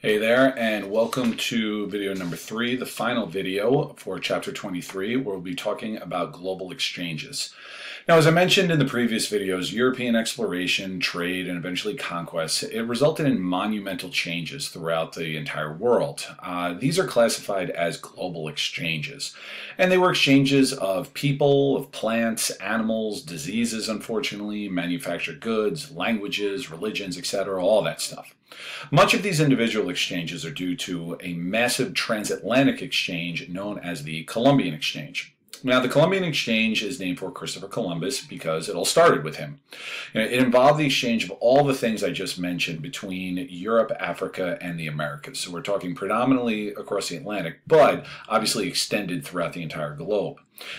Hey there, and welcome to video number 3, the final video for chapter 23, where we'll be talking about global exchanges. Now, as I mentioned in the previous videos, European exploration, trade, and eventually conquest, it resulted in monumental changes throughout the entire world. These are classified as global exchanges, and they were exchanges of people, of plants, animals, diseases, unfortunately, manufactured goods, languages, religions, etc., all that stuff. Much of these individual exchanges are due to a massive transatlantic exchange known as the Columbian Exchange. Now, the Columbian Exchange is named for Christopher Columbus because it all started with him. It involved the exchange of all the things I just mentioned between Europe, Africa, and the Americas. So we're talking predominantly across the Atlantic, but obviously extended throughout the entire globe.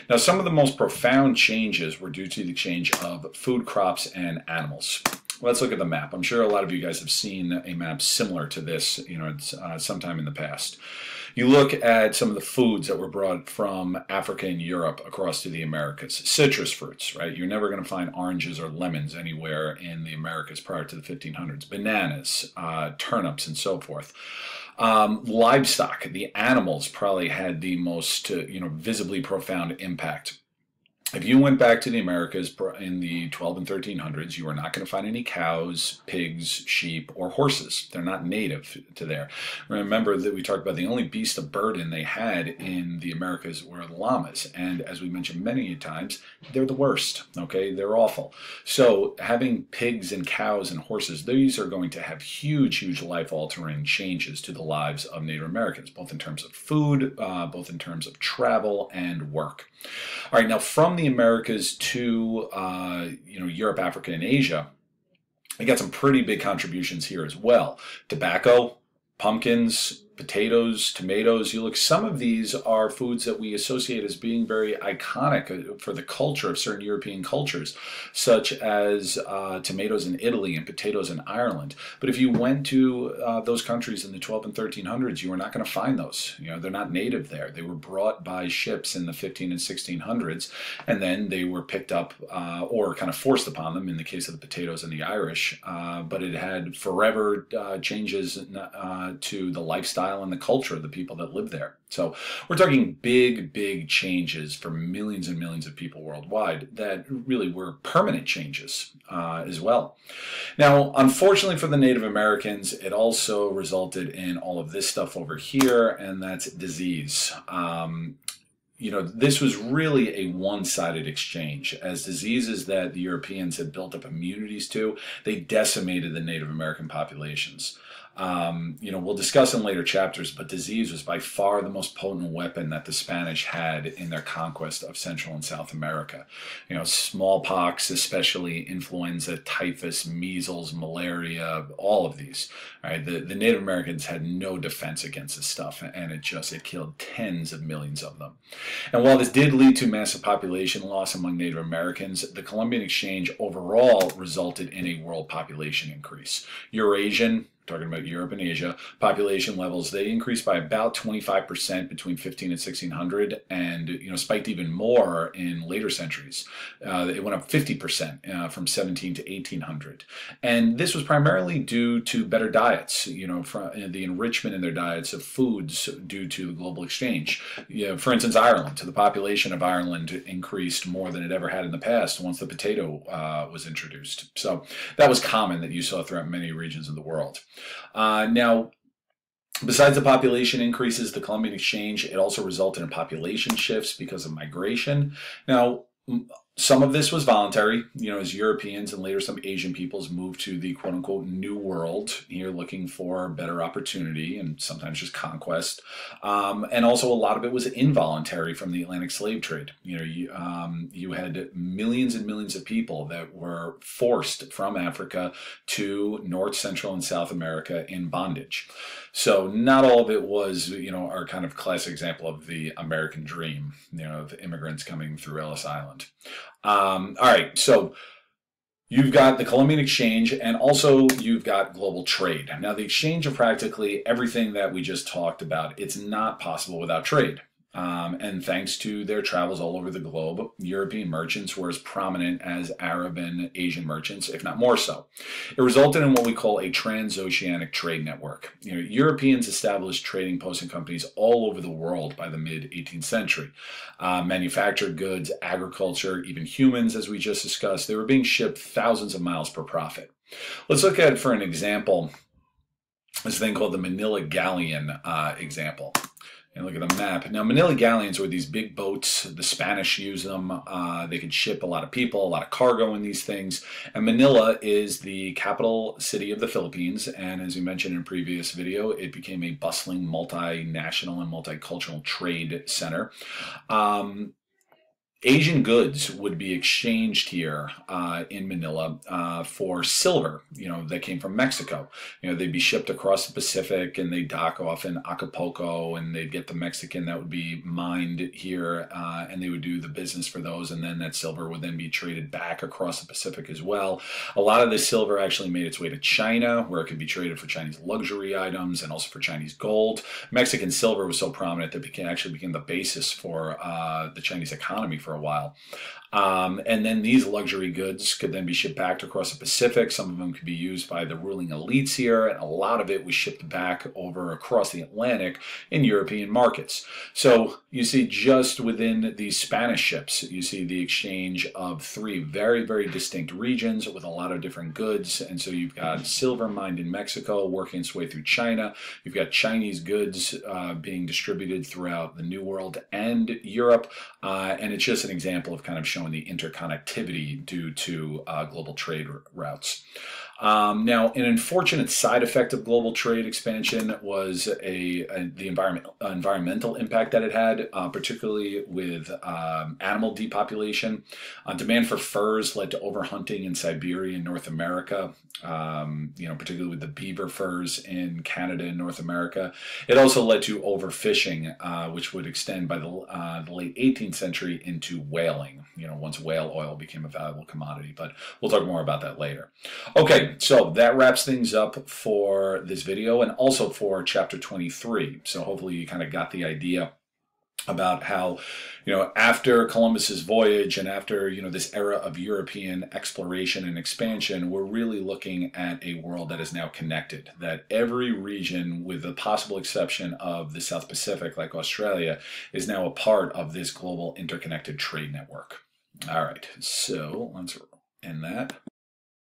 Now, some of the most profound changes were due to the exchange of food, crops, and animals. Let's look at the map. I'm sure a lot of you guys have seen a map similar to this, sometime in the past. You look at some of the foods that were brought from Africa and Europe across to the Americas. Citrus fruits, right? You're never going to find oranges or lemons anywhere in the Americas prior to the 1500s. Bananas, turnips, and so forth. Livestock, the animals probably had the most, visibly profound impact. If you went back to the Americas in the 12 and 1300s, you are not going to find any cows, pigs, sheep, or horses. They're not native to there. Remember that we talked about the only beast of burden they had in the Americas were the llamas. And as we mentioned many times, they're the worst, okay? They're awful. So having pigs and cows and horses, these are going to have huge, huge life-altering changes to the lives of Native Americans, both in terms of food, both in terms of travel and work. All right, now from the Americas to Europe, Africa, and Asia, you got some pretty big contributions here as well. Tobacco, pumpkins, potatoes, tomatoes. You look, some of these are foods that we associate as being very iconic for the culture of certain European cultures, such as tomatoes in Italy and potatoes in Ireland. But if you went to those countries in the 12 and 1300s, you were not going to find those. They're not native there. They were brought by ships in the 15 and 1600s, and then they were picked up or kind of forced upon them in the case of the potatoes and the Irish. But it had forever changes to the lifestyle and the culture of the people that live there. So we're talking big, big changes for millions and millions of people worldwide that really were permanent changes as well. Now, unfortunately for the Native Americans, it also resulted in all of this stuff over here, and that's disease. This was really a one-sided exchange. As diseases that the Europeans had built up immunities to, they decimated the Native American populations. We'll discuss in later chapters, but disease was by far the most potent weapon that the Spanish had in their conquest of Central and South America. Smallpox, especially influenza, typhus, measles, malaria, all of these. Right? The Native Americans had no defense against this stuff, and it killed tens of millions of them. And while this did lead to massive population loss among Native Americans, the Columbian Exchange overall resulted in a world population increase. Eurasian, talking about Europe and Asia, population levels, they increased by about 25% between 15 and 1600, and spiked even more in later centuries. It went up 50% from 17 to 1800. And this was primarily due to better diets, from the enrichment in their diets of foods due to the global exchange. For instance, Ireland, the population of Ireland increased more than it ever had in the past once the potato was introduced. So that was common that you saw throughout many regions of the world. Now, besides the population increases, the Columbian Exchange, it also resulted in population shifts because of migration. Now, some of this was voluntary, as Europeans and later some Asian peoples moved to the quote-unquote New World, here looking for better opportunity and sometimes just conquest. And also a lot of it was involuntary from the Atlantic slave trade. You had millions and millions of people that were forced from Africa to North, Central, and South America in bondage. So not all of it was, our kind of classic example of the American dream, of immigrants coming through Ellis Island. All right, so you've got the Columbian Exchange, and also you've got global trade. Now, the exchange of practically everything that we just talked about, it's not possible without trade. And thanks to their travels all over the globe, European merchants were as prominent as Arab and Asian merchants, if not more so. It resulted in what we call a transoceanic trade network. Europeans established trading posts and companies all over the world by the mid-18th century. Manufactured goods, agriculture, even humans, as we just discussed, they were being shipped thousands of miles per profit. Let's look at, for an example, this thing called the Manila Galleon example. And look at the map. Now, Manila galleons were these big boats. The Spanish use them. They could ship a lot of people, a lot of cargo in these things. And Manila is the capital city of the Philippines. And as we mentioned in a previous video, it became a bustling multinational and multicultural trade center. Asian goods would be exchanged here in Manila for silver, that came from Mexico. They'd be shipped across the Pacific and they'd dock off in Acapulco, and they'd get the Mexican that would be mined here, and they would do the business for those, and then that silver would then be traded back across the Pacific as well. A lot of this silver actually made its way to China, where it could be traded for Chinese luxury items and also for Chinese gold. Mexican silver was so prominent that it actually became the basis for the Chinese economy for a while. And then these luxury goods could then be shipped back across the Pacific. Some of them could be used by the ruling elites here, and a lot of it was shipped back over across the Atlantic in European markets. So you see, just within these Spanish ships, you see the exchange of three very, very distinct regions with a lot of different goods. And so you've got silver mined in Mexico working its way through China. You've got Chinese goods being distributed throughout the New World and Europe. And it's just an example of kind of showing the interconnectivity due to global trade routes. Now, an unfortunate side effect of global trade expansion was the environmental impact that it had, particularly with animal depopulation. Demand for furs led to overhunting in Siberia and North America, particularly with the beaver furs in Canada and North America. It also led to overfishing, which would extend by the late 18th century into whaling, once whale oil became a valuable commodity. But we'll talk more about that later. Okay, so that wraps things up for this video and also for chapter 23. So hopefully you kind of got the idea about how, after Columbus's voyage and after, this era of European exploration and expansion, we're really looking at a world that is now connected, that every region, with the possible exception of the South Pacific, like Australia, is now a part of this global interconnected trade network. All right, so let's end that.